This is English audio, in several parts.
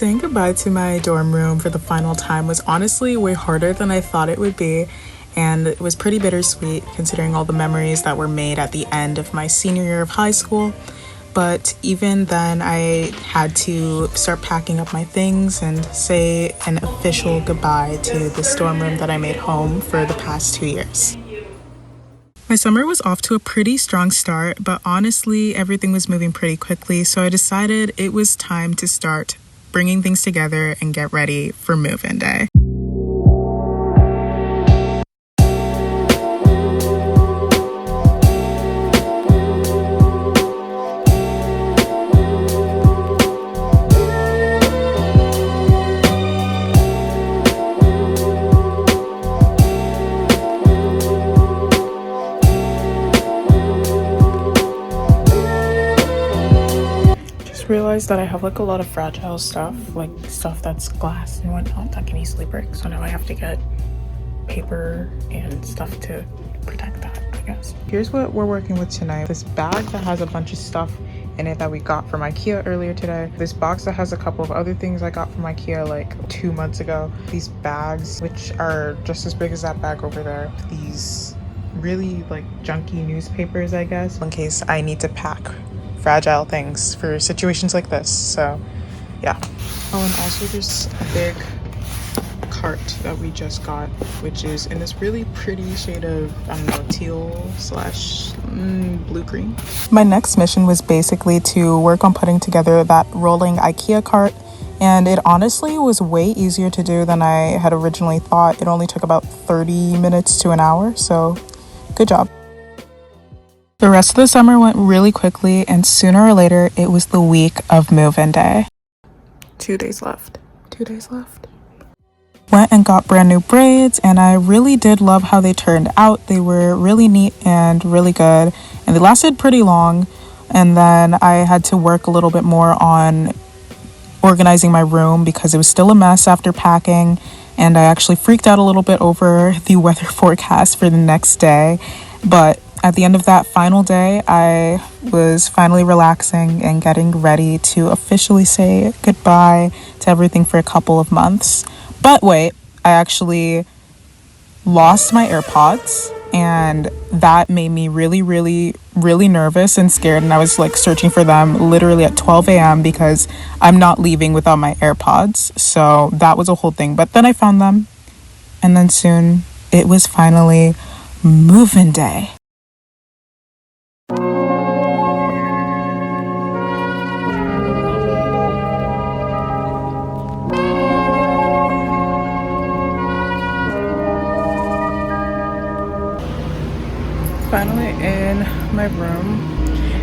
Saying goodbye to my dorm room for the final time was honestly way harder than I thought it would be, and it was pretty bittersweet considering all the memories that were made at the end of my senior year of high school. But even then, I had to start packing up my things and say an official goodbye to this dorm room that I made home for the past 2 years. My summer was off to a pretty strong start, but honestly, everything was moving pretty quickly, so I decided it was time to start bringing things together and get ready for move-in day. Realized that I have like a lot of fragile stuff, like stuff that's glass and whatnot that can easily break, so now I have to get paper and stuff to protect that, I guess. Here's what we're working with tonight. This bag that has a bunch of stuff in it that we got from IKEA earlier today. This box that has a couple of other things I got from IKEA like 2 months ago. These bags, which are just as big as that bag over there. These really like junky newspapers, I guess, in case I need to pack fragile things for situations like this. So yeah. Oh, and also there's a big cart that we just got, which is in this really pretty shade of, I don't know, teal slash blue green. My next mission was basically to work on putting together that rolling IKEA cart, and it honestly was way easier to do than I had originally thought. It only took about 30 minutes to an hour, so good job. The rest of the summer went really quickly, and sooner or later, it was the week of move-in day. 2 days left. 2 days left. Went and got brand new braids, and I really did love how they turned out. They were really neat and really good, and they lasted pretty long. And then I had to work a little bit more on organizing my room because it was still a mess after packing, and I actually freaked out a little bit over the weather forecast for the next day. But at the end of that final day, I was finally relaxing and getting ready to officially say goodbye to everything for a couple of months. But wait, I actually lost my AirPods, and that made me really, really, really nervous and scared. And I was like searching for them literally at 12 a.m. because I'm not leaving without my AirPods. So that was a whole thing. But then I found them, and then soon it was finally move-in day. Finally in my room.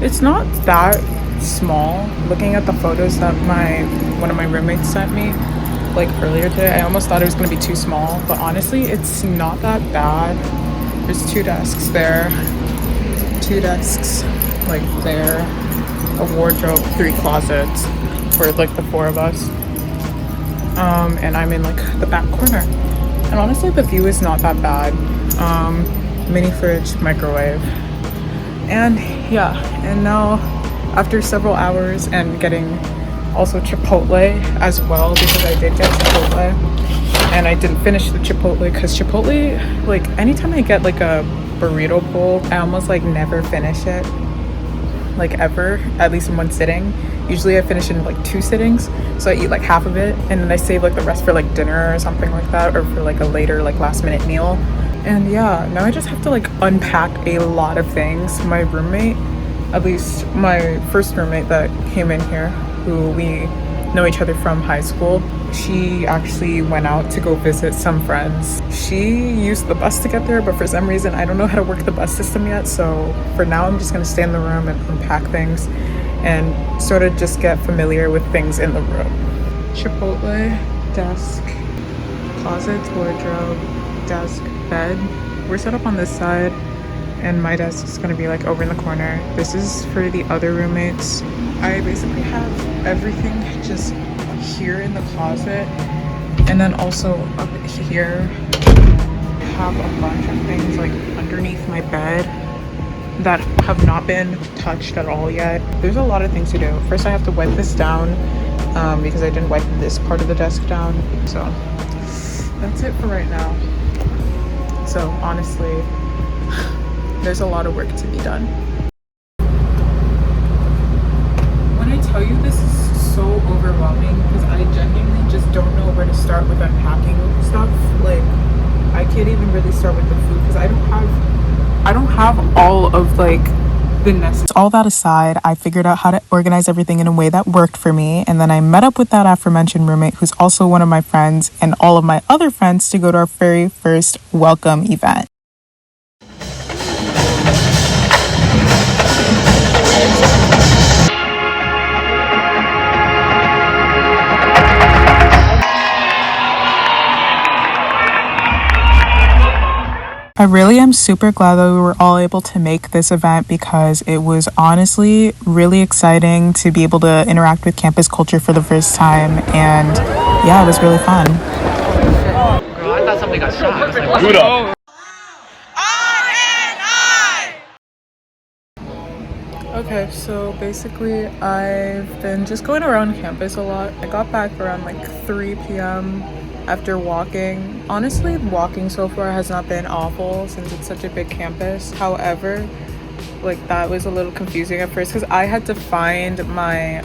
It's not that small. Looking at the photos that one of my roommates sent me like earlier today, I almost thought it was going to be too small, but honestly it's not that bad. There's 2 desks there, 2 desks like there, a wardrobe, 3 closets for like the 4 of us, and I'm in like the back corner, and honestly the view is not that bad. Mini fridge, microwave, and yeah. And now after several hours and getting also Chipotle as well, because I did get Chipotle and I didn't finish the Chipotle because Chipotle, like anytime I get like a burrito bowl, I almost like never finish it, like ever, at least in one sitting. Usually I finish in like 2 sittings, so I eat like half of it and then I save like the rest for like dinner or something like that, or for like a later like last minute meal. And yeah, now I just have to like unpack a lot of things. My roommate, at least my first roommate that came in here, who we know each other from high school, she actually went out to go visit some friends. She used the bus to get there, but for some reason I don't know how to work the bus system yet, so for now I'm just gonna stay in the room and unpack things and sort of just get familiar with things in the room. Chipotle, desk, closet, wardrobe, desk, bed. We're set up on this side, and my desk is gonna be like over in the corner. This is for the other roommates. I basically have everything just here in the closet, and then also up here have a bunch of things like underneath my bed that have not been touched at all yet. There's a lot of things to do. First I have to wipe this down, because I didn't wipe this part of the desk down. So that's it for right now. So honestly, there's a lot of work to be done. When I tell you this is so overwhelming because I genuinely just don't know where to start with unpacking stuff. Like, I can't even really start with the food because I don't have all of like the nest. All that aside, I figured out how to organize everything in a way that worked for me, and then I met up with that aforementioned roommate who's also one of my friends and all of my other friends to go to our very first welcome event. I really am super glad that we were all able to make this event because it was honestly really exciting to be able to interact with campus culture for the first time, and yeah, it was really fun. Girl, I thought somebody got shot. I was like, what? Up. Okay, so basically I've been just going around campus a lot. I got back around like 3 p.m. after walking. Honestly, walking so far has not been awful since it's such a big campus. However, like that was a little confusing at first because I had to find my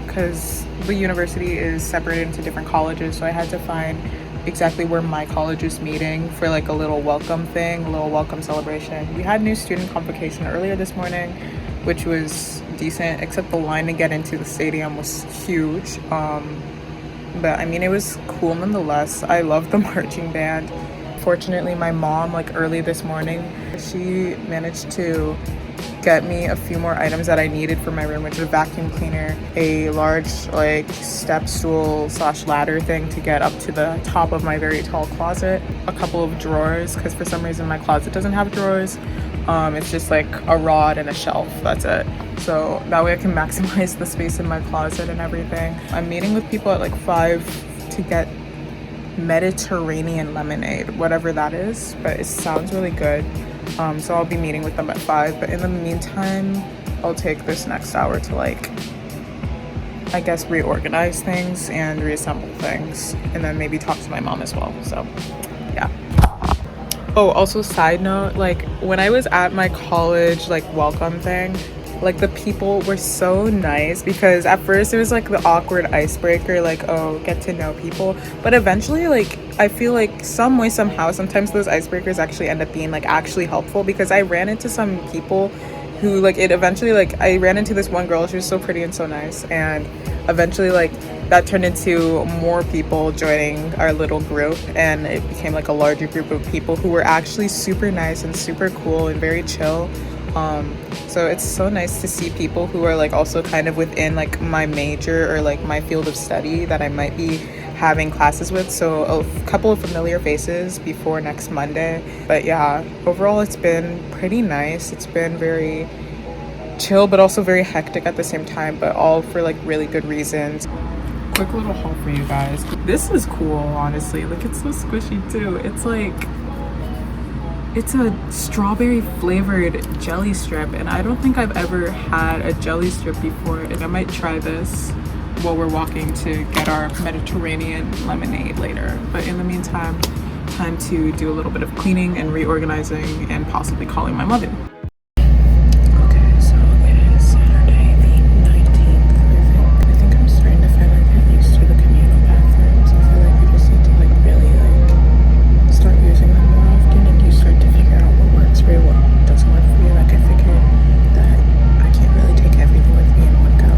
because the university is separated into different colleges, so I had to find exactly where my college is meeting for like a little welcome thing, a little welcome celebration. We had new student convocation earlier this morning, which was decent, except the line to get into the stadium was huge. But I mean, it was cool nonetheless. I love the marching band. Fortunately, my mom, like early this morning, she managed to get me a few more items that I needed for my room, which is a vacuum cleaner, a large like step stool / ladder thing to get up to the top of my very tall closet, a couple of drawers, because for some reason my closet doesn't have drawers. It's just like a rod and a shelf, that's it. So that way I can maximize the space in my closet and everything. I'm meeting with people at like 5 to get Mediterranean lemonade, whatever that is, but it sounds really good. So I'll be meeting with them at 5, but in the meantime, I'll take this next hour to like, I guess, reorganize things and reassemble things, and then maybe talk to my mom as well. So yeah. Oh, also side note, like when I was at my college like welcome thing, like the people were so nice, because at first it was like the awkward icebreaker, like, oh, get to know people, but eventually, like, I feel like some way somehow sometimes those icebreakers actually end up being like actually helpful, because I ran into some people who like it eventually, like I ran into this one girl, she was so pretty and so nice, and eventually like that turned into more people joining our little group, and it became like a larger group of people who were actually super nice and super cool and very chill. So it's so nice to see people who are like also kind of within like my major or like my field of study that I might be having classes with. So a couple of familiar faces before next Monday. But yeah, overall it's been pretty nice. It's been very chill but also very hectic at the same time, but all for like really good reasons. Quick little haul for you guys. This is cool, honestly. Like, it's so squishy too. It's a strawberry flavored jelly strip, and I don't think I've ever had a jelly strip before, and I might try this while we're walking to get our Mediterranean lemonade later. But in the meantime, time to do a little bit of cleaning and reorganizing and possibly calling my mother. Okay, so it is Saturday the 19th. I think I'm starting to finally get used to the communal bathrooms. I feel like we just need to like really like start using them more often, and you start to figure out what works for you, what doesn't work for you. Like I figured that I can't really take everything with me in one go.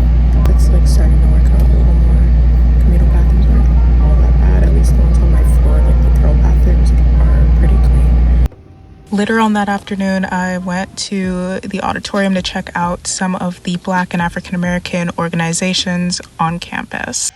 That's like starting to work out a little more. Communal bathrooms aren't all that bad, at least the ones on my floor, like the girl bathrooms are pretty clean. Later on that afternoon, I went to the auditorium to check out some of the Black and African American organizations on campus.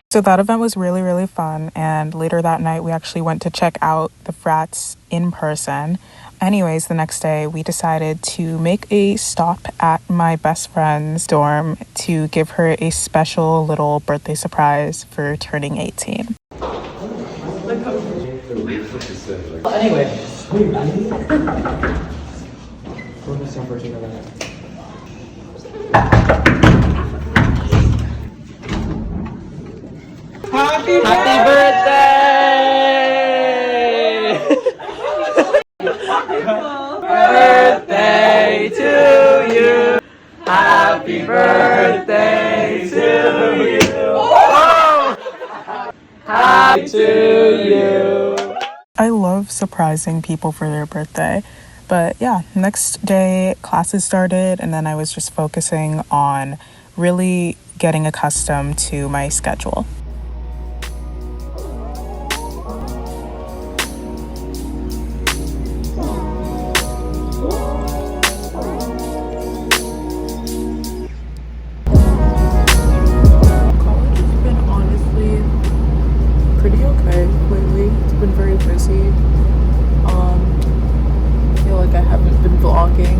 So that event was really, really fun, and later that night we actually went to check out the frats in person. Anyways, the next day we decided to make a stop at my best friend's dorm to give her a special little birthday surprise for turning 18. Anyway. We're gonna start working on that. Happy birthday! Birthday to you! Happy birthday to you! Happy to you! I love surprising people for their birthday. But yeah, next day classes started and then I was just focusing on really getting accustomed to my schedule. College has been honestly pretty okay lately. It's been very busy. I feel like I haven't been vlogging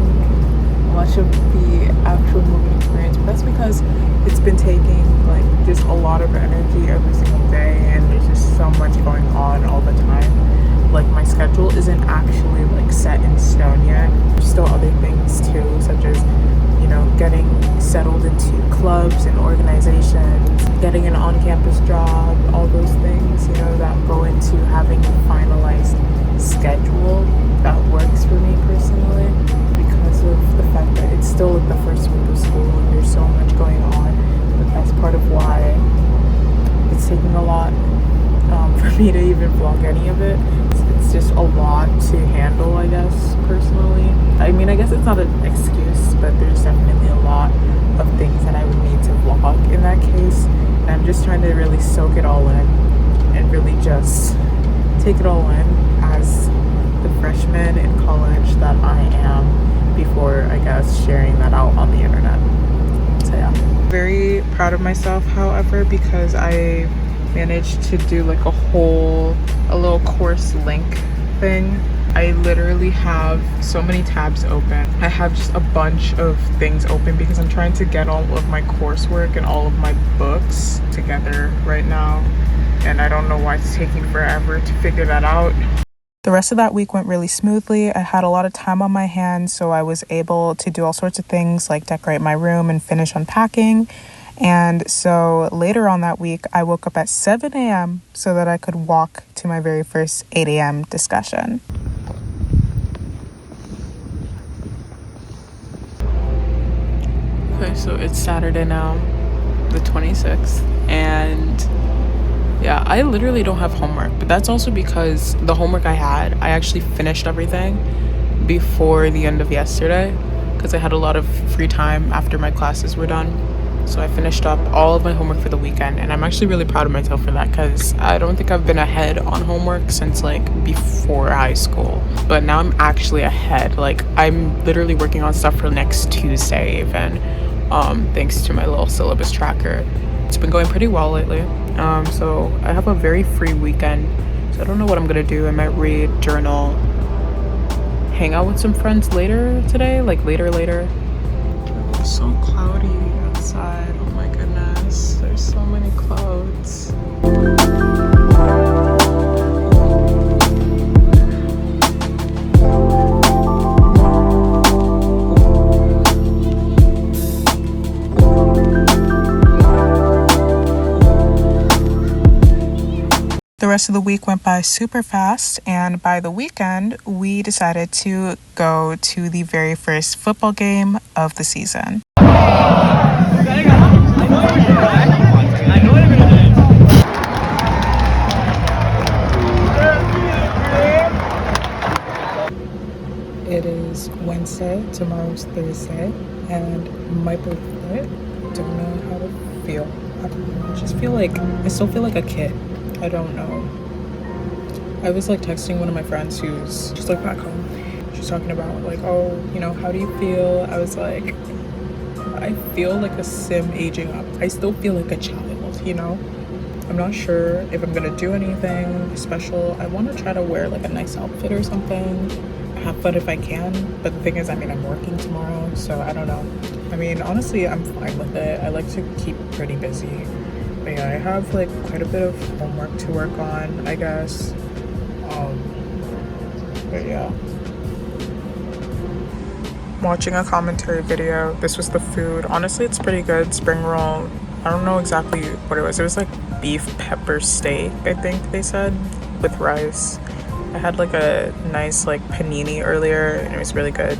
much of the actual moving experience, but that's because it's been taking like just a lot of energy every single day, and there's just so much going on all the time. Like my schedule isn't actually like set in stone yet. There's still other things too, such as, you know, getting settled into clubs and organizations, getting an on-campus job, all those things, you know, that go into having a finalized schedule that works for me personally, because of the fact that it's still like the first week of school and there's so much going on. But that's part of why it's taking a lot for me to even vlog any of it. It's just a lot to handle, I guess, personally. I mean, I guess it's not an excuse, but there's definitely a lot of things that I would need to vlog in that case. And I'm just trying to really soak it all in and really just take it all in as the freshman in college that I am before, I guess, sharing that out on the internet. So yeah. Very proud of myself, however, because I managed to do like a little course link thing. I literally have so many tabs open. I have just a bunch of things open because I'm trying to get all of my coursework and all of my books together right now. And I don't know why it's taking forever to figure that out. The rest of that week went really smoothly. I had a lot of time on my hands, so I was able to do all sorts of things like decorate my room and finish unpacking. And so later on that week, I woke up at 7 a.m. so that I could walk to my very first 8 a.m. discussion. Okay, so it's Saturday now, the 26th, and yeah, I literally don't have homework, but that's also because the homework I had, I actually finished everything before the end of yesterday because I had a lot of free time after my classes were done. So I finished up all of my homework for the weekend, and I'm actually really proud of myself for that because I don't think I've been ahead on homework since like before high school. But now I'm actually ahead. Like I'm literally working on stuff for next Tuesday even, thanks to my little syllabus tracker. It's been going pretty well lately. So I have a very free weekend. So I don't know what I'm gonna do. I might read, journal, hang out with some friends later today, like later. It's so cloudy outside. Oh my goodness, there's so many clouds. The rest of the week went by super fast, and by the weekend, we decided to go to the very first football game of the season. It is Wednesday, tomorrow's Thursday, and my birthday. I don't know how to feel. I still feel like a kid. I don't know. I was like texting one of my friends she's like back home. She's talking about like, oh, you know, how do you feel? I was like, I feel like a sim aging up. I still feel like a child, you know? I'm not sure if I'm gonna do anything special. I want to try to wear like a nice outfit or something. I have fun if I can, but the thing is, I mean, I'm working tomorrow, so I don't know. I mean, honestly, I'm fine with it. I like to keep pretty busy. But yeah, I have like quite a bit of homework to work on, I guess. But yeah. Watching a commentary video. This was the food. Honestly, it's pretty good. Spring roll. I don't know exactly what it was. It was like beef pepper steak, I think they said, with rice. I had like a nice like panini earlier and it was really good.